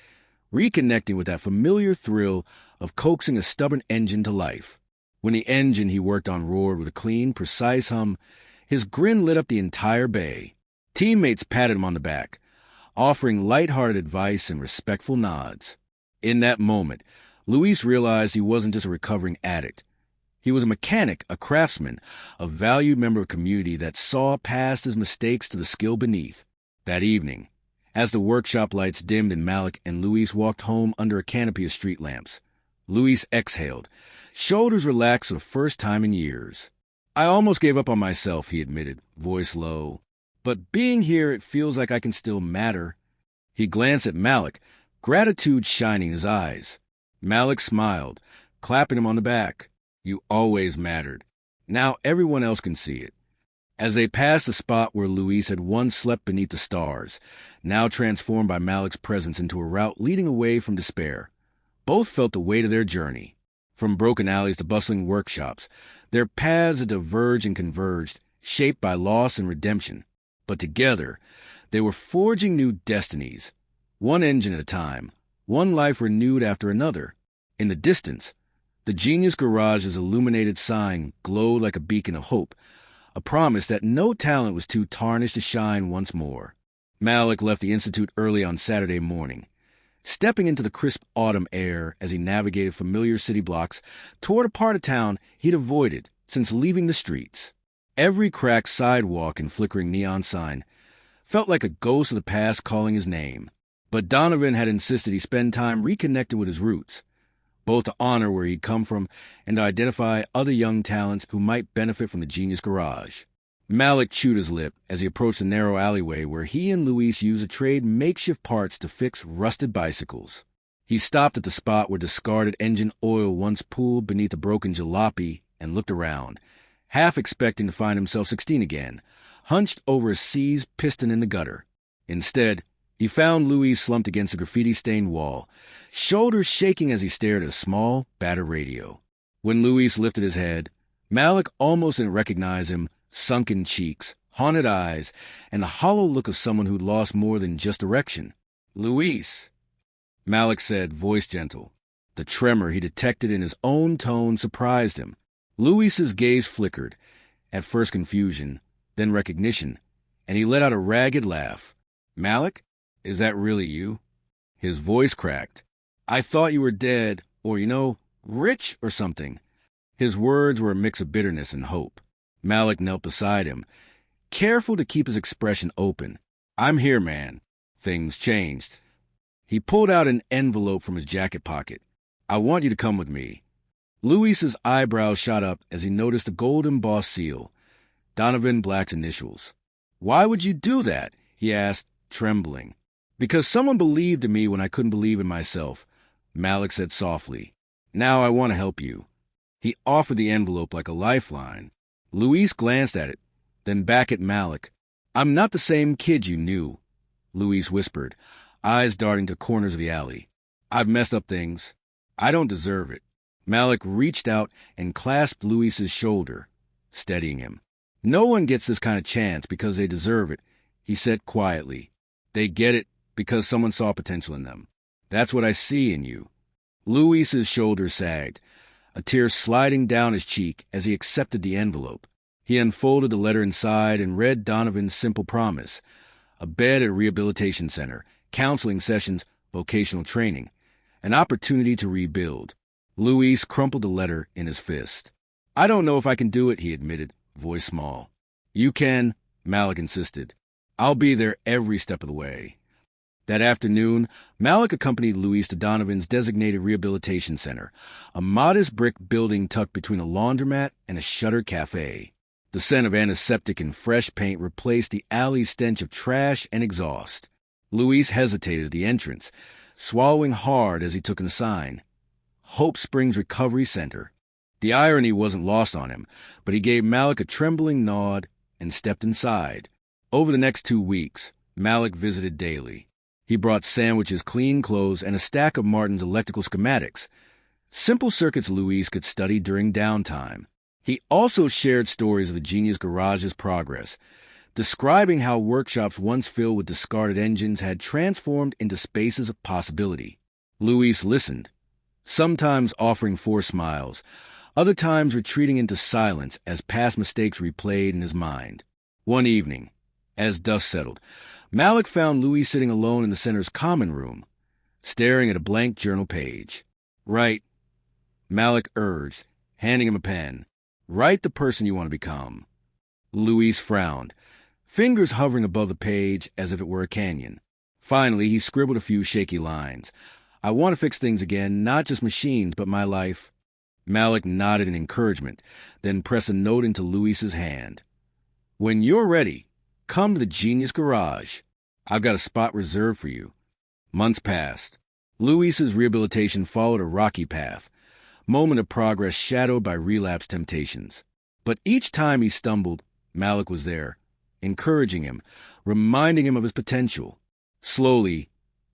reconnecting with that familiar thrill of coaxing a stubborn engine to life. When the engine he worked on roared with a clean, precise hum, his grin lit up the entire bay. Teammates patted him on the back, offering light-hearted advice and respectful nods. In that moment, Luis realized he wasn't just a recovering addict. He was a mechanic, a craftsman, a valued member of a community that saw past his mistakes to the skill beneath. That evening, as the workshop lights dimmed and Malik and Luis walked home under a canopy of street lamps, Luis exhaled, shoulders relaxed for the first time in years. "I almost gave up on myself," he admitted, voice low. "But being here, it feels like I can still matter." He glanced at Malik, gratitude shining in his eyes. Malik smiled, clapping him on the back. "You always mattered. Now everyone else can see it." As they passed the spot where Luis had once slept beneath the stars, now transformed by Malik's presence into a route leading away from despair, both felt the weight of their journey. From broken alleys to bustling workshops, their paths had diverged and converged, shaped by loss and redemption. But together, they were forging new destinies, one engine at a time, one life renewed after another. In the distance, the Genius Garage's illuminated sign glowed like a beacon of hope, a promise that no talent was too tarnished to shine once more. Malik left the Institute early on Saturday morning, stepping into the crisp autumn air as he navigated familiar city blocks toward a part of town he'd avoided since leaving the streets. Every cracked sidewalk and flickering neon sign felt like a ghost of the past calling his name. But Donovan had insisted he spend time reconnecting with his roots, both to honor where he'd come from and to identify other young talents who might benefit from the Genius Garage. Malik chewed his lip as he approached the narrow alleyway where he and Luis used to trade makeshift parts to fix rusted bicycles. He stopped at the spot where discarded engine oil once pooled beneath a broken jalopy and looked around, half expecting to find himself 16 again, hunched over a seized piston in the gutter. Instead, he found Luis slumped against a graffiti-stained wall, shoulders shaking as he stared at a small, battered radio. When Luis lifted his head, Malik almost didn't recognize him, sunken cheeks, haunted eyes, and the hollow look of someone who'd lost more than just direction. "Luis," Malik said, voice gentle. The tremor he detected in his own tone surprised him. Luis's gaze flickered, at first confusion, then recognition, and he let out a ragged laugh. "Malik, is that really you?" His voice cracked. "I thought you were dead, or, rich or something." His words were a mix of bitterness and hope. Malik knelt beside him, careful to keep his expression open. "I'm here, man. Things changed." He pulled out an envelope from his jacket pocket. "I want you to come with me." Luis's eyebrows shot up as he noticed the gold-embossed seal, Donovan Black's initials. "Why would you do that?" he asked, trembling. "Because someone believed in me when I couldn't believe in myself," Malik said softly. "Now I want to help you." He offered the envelope like a lifeline. Luis glanced at it, then back at Malik. "I'm not the same kid you knew," Luis whispered, eyes darting to corners of the alley. "I've messed up things. I don't deserve it. Malik reached out and clasped Luis's shoulder, steadying him. "No one gets this kind of chance because they deserve it," he said quietly. "They get it because someone saw potential in them. That's what I see in you." Luis's shoulders sagged, a tear sliding down his cheek as he accepted the envelope. He unfolded the letter inside and read Donovan's simple promise: a bed at a rehabilitation center, counseling sessions, vocational training, an opportunity to rebuild. Luis crumpled the letter in his fist. "I don't know if I can do it," he admitted, voice small. "You can," Malik insisted. "I'll be there every step of the way." That afternoon, Malik accompanied Luis to Donovan's designated rehabilitation center, a modest brick building tucked between a laundromat and a shuttered cafe. The scent of antiseptic and fresh paint replaced the alley stench of trash and exhaust. Luis hesitated at the entrance, swallowing hard as he took in the sign: Hope Springs Recovery Center. The irony wasn't lost on him, but he gave Malik a trembling nod and stepped inside. Over the next 2 weeks, Malik visited daily. He brought sandwiches, clean clothes, and a stack of Martin's electrical schematics, simple circuits Luis could study during downtime. He also shared stories of the Genius Garage's progress, describing how workshops once filled with discarded engines had transformed into spaces of possibility. Luis listened, sometimes offering forced smiles, other times retreating into silence as past mistakes replayed in his mind. One evening, as dust settled, Malik found Luis sitting alone in the center's common room, staring at a blank journal page. "Write," Malik urged, handing him a pen. "Write the person you want to become." Luis frowned, fingers hovering above the page as if it were a canyon. Finally, he scribbled a few shaky lines. "I want to fix things again, not just machines, but my life." Malik nodded in encouragement, then pressed a note into Luis's hand. "When you're ready, come to the Genius Garage. I've got a spot reserved for you." Months passed. Luis's rehabilitation followed a rocky path, moment of progress shadowed by relapse temptations. But each time he stumbled, Malik was there, encouraging him, reminding him of his potential. Slowly,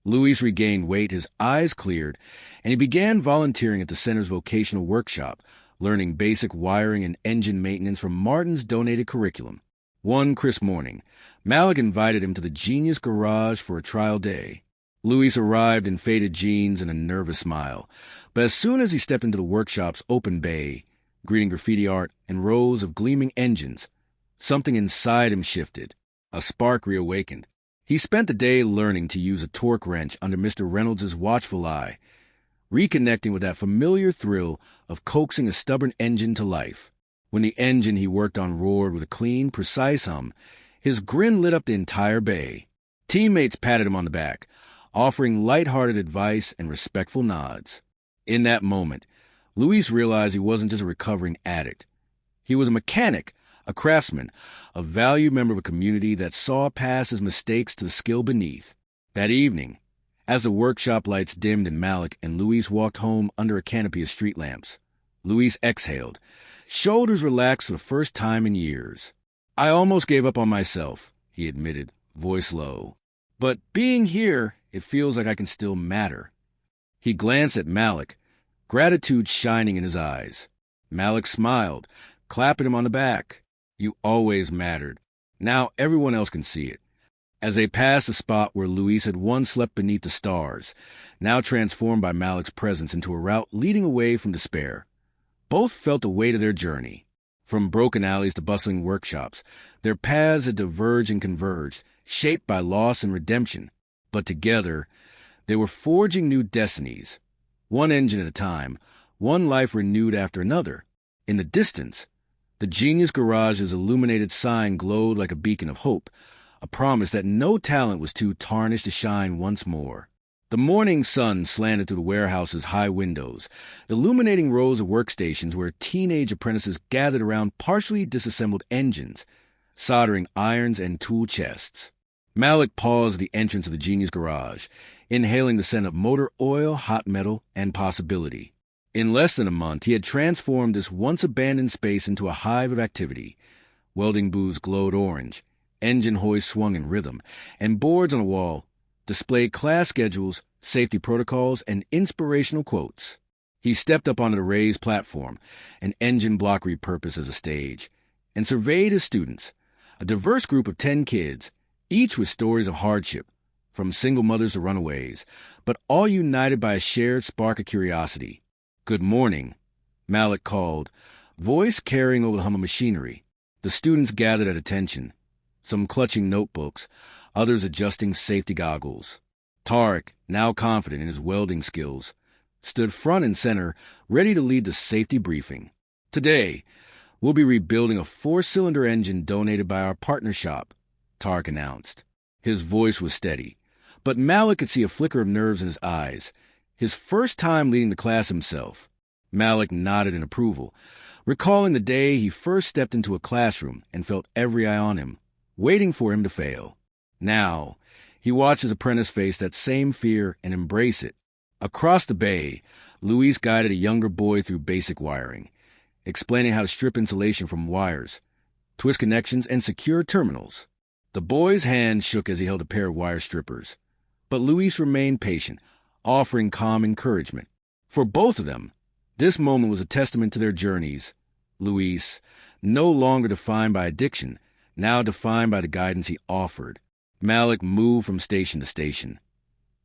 Luis regained weight, his eyes cleared, and he began volunteering at the center's vocational workshop, learning basic wiring and engine maintenance from Martin's donated curriculum. One crisp morning, Malik invited him to the Genius Garage for a trial day. Luis arrived in faded jeans and a nervous smile, but as soon as he stepped into the workshop's open bay, greeting graffiti art and rows of gleaming engines, something inside him shifted. A spark reawakened. He spent the day learning to use a torque wrench under Mr. Reynolds' watchful eye, reconnecting with that familiar thrill of coaxing a stubborn engine to life. When the engine he worked on roared with a clean, precise hum, his grin lit up the entire bay. Teammates patted him on the back, offering light-hearted advice and respectful nods. In that moment, Luis realized he wasn't just a recovering addict. He was a mechanic, a craftsman, a valued member of a community that saw past his mistakes to the skill beneath. That evening, as the workshop lights dimmed and Malik and Luis walked home under a canopy of street lamps, Luis exhaled, shoulders relaxed for the first time in years. "I almost gave up on myself," he admitted, voice low. "But being here, it feels like I can still matter." He glanced at Malik, gratitude shining in his eyes. Malik smiled, clapping him on the back. "You always mattered. Now everyone else can see it." As they passed the spot where Luis had once slept beneath the stars, now transformed by Malik's presence into a route leading away from despair, both felt the weight of their journey. From broken alleys to bustling workshops, their paths had diverged and converged, shaped by loss and redemption. But together, they were forging new destinies, one engine at a time, one life renewed after another. In the distance, the Genius Garage's illuminated sign glowed like a beacon of hope, a promise that no talent was too tarnished to shine once more. The morning sun slanted through the warehouse's high windows, illuminating rows of workstations where teenage apprentices gathered around partially disassembled engines, soldering irons and tool chests. Malik paused at the entrance of the Genius Garage, inhaling the scent of motor oil, hot metal, and possibility. In less than a month, he had transformed this once-abandoned space into a hive of activity. Welding booths glowed orange, engine hoists swung in rhythm, and boards on the wall displayed class schedules, safety protocols, and inspirational quotes. He stepped up onto the raised platform, an engine block repurposed as a stage, and surveyed his students, a diverse group of 10 kids, each with stories of hardship, from single mothers to runaways, but all united by a shared spark of curiosity. "Good morning," Malik called, voice carrying over the hum of machinery. The students gathered at attention, some clutching notebooks, others adjusting safety goggles. Tarek, now confident in his welding skills, stood front and center, ready to lead the safety briefing. "Today, we'll be rebuilding a 4-cylinder engine donated by our partner shop," Tarek announced. His voice was steady, but Malik could see a flicker of nerves in his eyes. His first time leading the class himself. Malik nodded in approval, recalling the day he first stepped into a classroom and felt every eye on him, waiting for him to fail. Now, he watched his apprentice face that same fear and embrace it. Across the bay, Luis guided a younger boy through basic wiring, explaining how to strip insulation from wires, twist connections, and secure terminals. The boy's hand shook as he held a pair of wire strippers, but Luis remained patient, offering calm encouragement. For both of them, this moment was a testament to their journeys. Luis, no longer defined by addiction, now defined by the guidance he offered. Malik moved from station to station,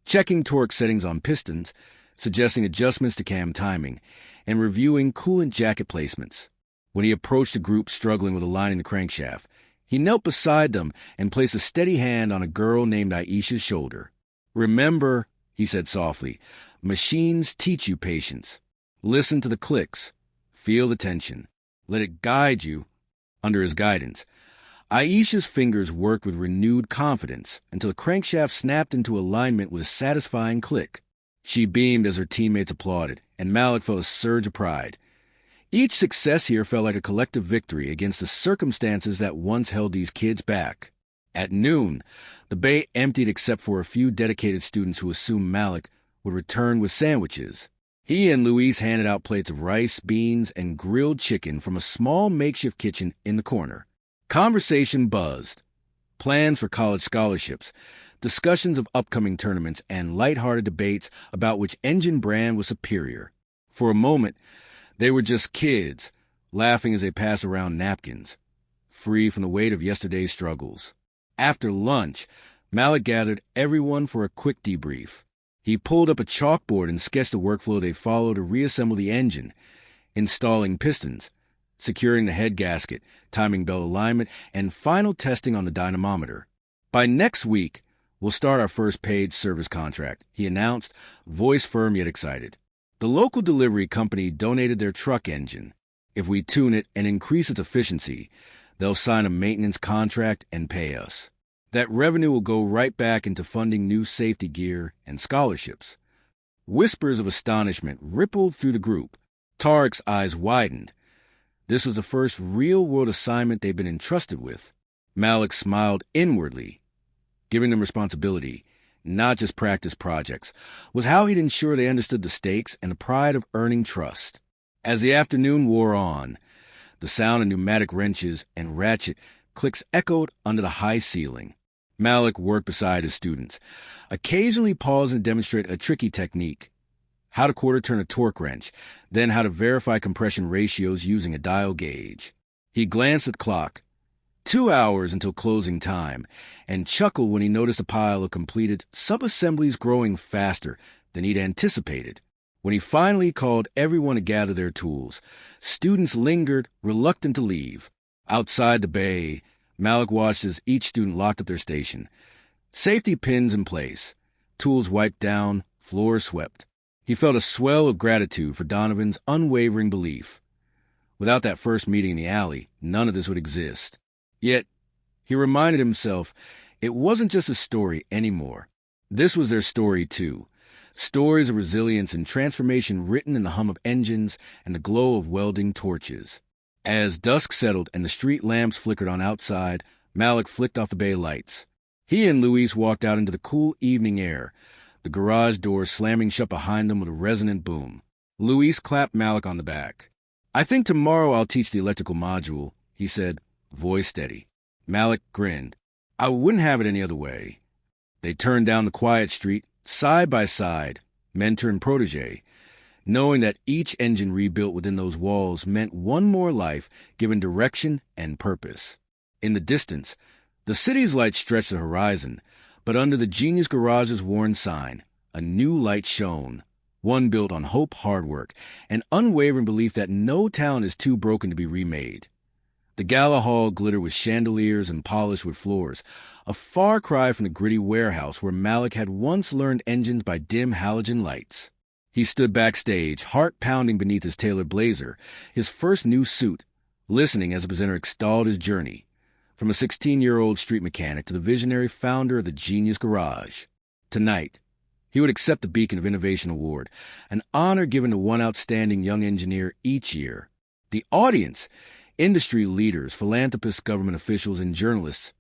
checking torque settings on pistons, suggesting adjustments to cam timing, and reviewing coolant jacket placements. When he approached a group struggling with aligning the crankshaft, he knelt beside them and placed a steady hand on a girl named Aisha's shoulder. "Remember," he said softly, "machines teach you patience. Listen to the clicks. Feel the tension. Let it guide you." Under his guidance, Aisha's fingers worked with renewed confidence until the crankshaft snapped into alignment with a satisfying click. She beamed as her teammates applauded, and Malik felt a surge of pride. Each success here felt like a collective victory against the circumstances that once held these kids back. At noon, the bay emptied except for a few dedicated students who assumed Malik would return with sandwiches. He and Luis handed out plates of rice, beans, and grilled chicken from a small makeshift kitchen in the corner. Conversation buzzed. Plans for college scholarships, discussions of upcoming tournaments, and lighthearted debates about which engine brand was superior. For a moment, they were just kids, laughing as they passed around napkins, free from the weight of yesterday's struggles. After lunch, Malik gathered everyone for a quick debrief. He pulled up a chalkboard and sketched the workflow they'd follow to reassemble the engine, installing pistons, securing the head gasket, timing belt alignment, and final testing on the dynamometer. "By next week, we'll start our first paid service contract," he announced, voice firm yet excited. "The local delivery company donated their truck engine. If we tune it and increase its efficiency, they'll sign a maintenance contract and pay us. That revenue will go right back into funding new safety gear and scholarships." Whispers of astonishment rippled through the group. Tarek's eyes widened. This was the first real-world assignment they'd been entrusted with. Malik smiled inwardly. Giving them responsibility, not just practice projects, was how he'd ensure they understood the stakes and the pride of earning trust. As the afternoon wore on, the sound of pneumatic wrenches and ratchet clicks echoed under the high ceiling. Malik worked beside his students, occasionally pausing to demonstrate a tricky technique. How to quarter-turn a torque wrench, then how to verify compression ratios using a dial gauge. He glanced at the clock. 2 hours until closing time, and chuckled when he noticed a pile of completed sub-assemblies growing faster than he'd anticipated. When he finally called everyone to gather their tools, students lingered, reluctant to leave. Outside the bay, Malik watched as each student locked up their station. Safety pins in place, tools wiped down, floors swept. He felt a swell of gratitude for Donovan's unwavering belief. Without that first meeting in the alley, none of this would exist. Yet, he reminded himself, it wasn't just a story anymore. This was their story, too. Stories of resilience and transformation written in the hum of engines and the glow of welding torches. As dusk settled and the street lamps flickered on outside, Malik flicked off the bay lights. He and Luis walked out into the cool evening air, the garage door slamming shut behind them with a resonant boom. Luis clapped Malik on the back. "I think tomorrow I'll teach the electrical module," he said, voice steady. Malik grinned. "I wouldn't have it any other way." They turned down the quiet street, side by side, mentor and protege, knowing that each engine rebuilt within those walls meant one more life given direction and purpose. In the distance, the city's lights stretched the horizon, but under the Genius Garage's worn sign, a new light shone, one built on hope, hard work, and unwavering belief that no town is too broken to be remade. The gala hall glittered with chandeliers and polished wood floors, a far cry from the gritty warehouse where Malik had once learned engines by dim halogen lights. He stood backstage, heart pounding beneath his tailored blazer, his first new suit, listening as the presenter extolled his journey, from a 16-year-old street mechanic to the visionary founder of the Genius Garage. Tonight, he would accept the Beacon of Innovation Award, an honor given to one outstanding young engineer each year. The audience, industry leaders, philanthropists, government officials, and journalists,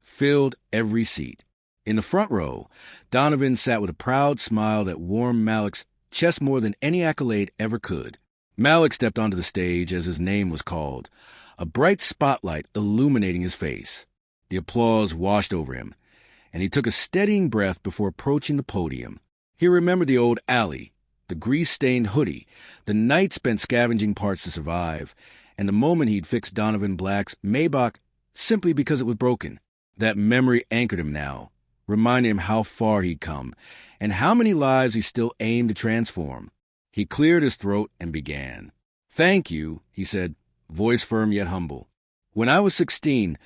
filled every seat. In the front row, Donovan sat with a proud smile that warmed Malik's chest more than any accolade ever could. Malik stepped onto the stage as his name was called, a bright spotlight illuminating his face. The applause washed over him, and he took a steadying breath before approaching the podium. He remembered the old alley, the grease-stained hoodie, the night spent scavenging parts to survive, and the moment he'd fixed Donovan Black's Maybach simply because it was broken. That memory anchored him now, reminding him how far he'd come, and how many lives he still aimed to transform. He cleared his throat and began. "Thank you," he said, voice firm yet humble. "When I was 16,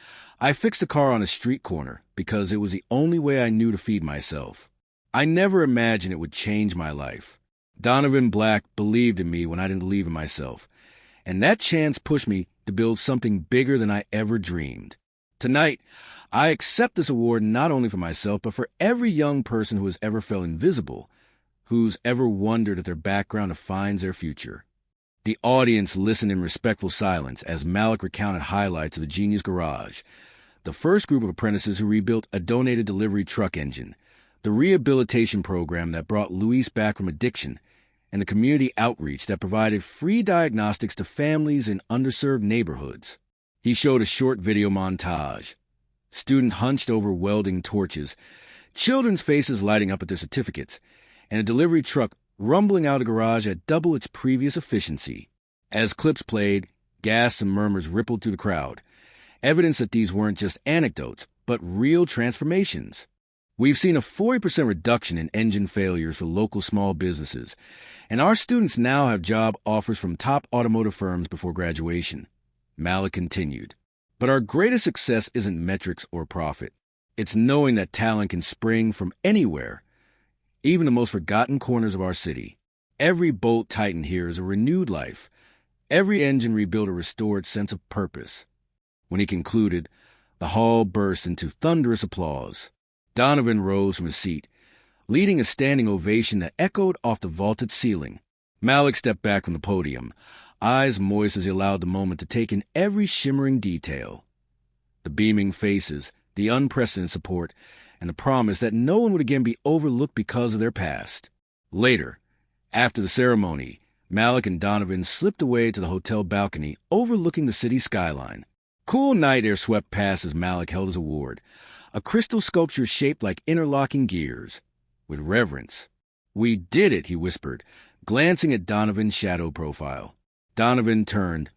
I fixed a car on a street corner because it was the only way I knew to feed myself. I never imagined it would change my life. Donovan Black believed in me when I didn't believe in myself, and that chance pushed me to build something bigger than I ever dreamed. Tonight, I accept this award not only for myself, but for every young person who has ever felt invisible, who's ever wondered if their background defines their future." The audience listened in respectful silence as Malik recounted highlights of the Genius Garage, the first group of apprentices who rebuilt a donated delivery truck engine, the rehabilitation program that brought Luis back from addiction, and the community outreach that provided free diagnostics to families in underserved neighborhoods. He showed a short video montage. Students hunched over welding torches, children's faces lighting up at their certificates, and a delivery truck rumbling out of the garage at double its previous efficiency. As clips played, gasps and murmurs rippled through the crowd, evidence that these weren't just anecdotes, but real transformations. "We've seen a 40% reduction in engine failures for local small businesses, and our students now have job offers from top automotive firms before graduation," Malik continued. "But our greatest success isn't metrics or profit. It's knowing that talent can spring from anywhere, even the most forgotten corners of our city. Every bolt tightened here is a renewed life. Every engine rebuilt a restored sense of purpose." When he concluded, the hall burst into thunderous applause. Donovan rose from his seat, leading a standing ovation that echoed off the vaulted ceiling. Malik stepped back from the podium, eyes moist as he allowed the moment to take in every shimmering detail. The beaming faces, the unprecedented support, and the promise that no one would again be overlooked because of their past. Later, after the ceremony, Malik and Donovan slipped away to the hotel balcony overlooking the city skyline. Cool night air swept past as Malik held his award, a crystal sculpture shaped like interlocking gears. With reverence, "We did it," he whispered, glancing at Donovan's shadow profile. Donovan turned,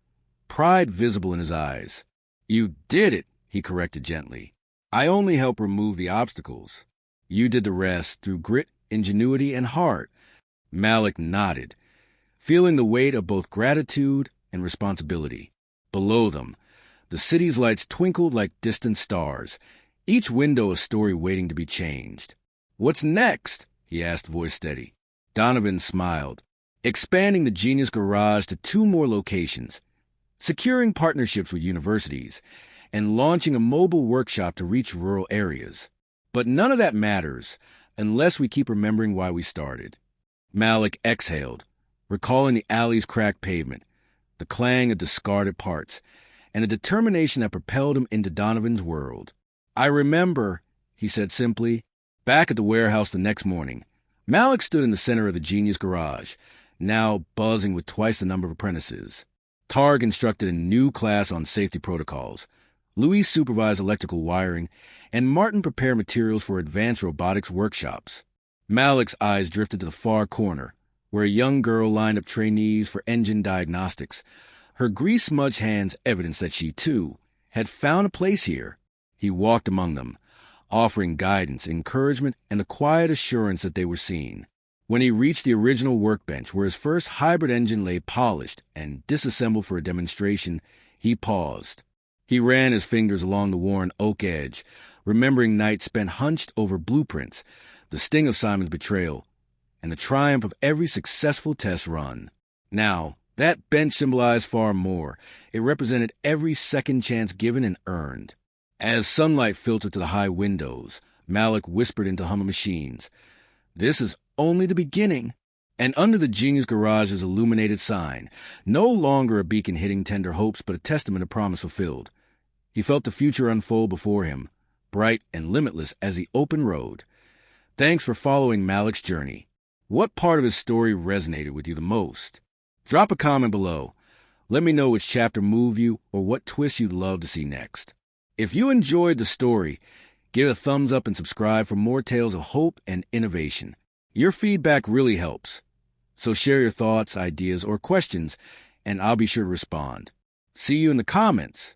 pride visible in his eyes. "You did it," he corrected gently. "I only helped remove the obstacles. You did the rest through grit, ingenuity, and heart." Malik nodded, feeling the weight of both gratitude and responsibility. Below them, the city's lights twinkled like distant stars, each window a story waiting to be changed. "What's next?" he asked, voice steady. Donovan smiled. "Expanding the Genius Garage to 2 more locations, securing partnerships with universities, and launching a mobile workshop to reach rural areas. But none of that matters unless we keep remembering why we started." Malik exhaled, recalling the alley's cracked pavement, the clang of discarded parts, and the determination that propelled him into Donovan's world. "I remember," he said simply. Back at the warehouse the next morning, Malik stood in the center of the Genius Garage, now buzzing with twice the number of apprentices. Targ instructed a new class on safety protocols. Luis supervised electrical wiring, and Martin prepared materials for advanced robotics workshops. Malik's eyes drifted to the far corner, where a young girl lined up trainees for engine diagnostics. Her grease-smudged hands evidenced that she, too, had found a place here. He walked among them, offering guidance, encouragement, and the quiet assurance that they were seen. When he reached the original workbench where his first hybrid engine lay polished and disassembled for a demonstration, he paused. He ran his fingers along the worn oak edge, remembering nights spent hunched over blueprints, the sting of Simon's betrayal, and the triumph of every successful test run. Now, that bench symbolized far more. It represented every second chance given and earned. As sunlight filtered through the high windows, Malik whispered into hum of machines, "This is only the beginning." And under the Genius Garage's illuminated sign, no longer a beacon hitting tender hopes, but a testament of promise fulfilled. He felt the future unfold before him, bright and limitless as the open road. Thanks for following Malik's journey. What part of his story resonated with you the most? Drop a comment below. Let me know which chapter moved you or what twist you'd love to see next. If you enjoyed the story, give a thumbs up and subscribe for more tales of hope and innovation. Your feedback really helps. So share your thoughts, ideas, or questions, and I'll be sure to respond. See you in the comments.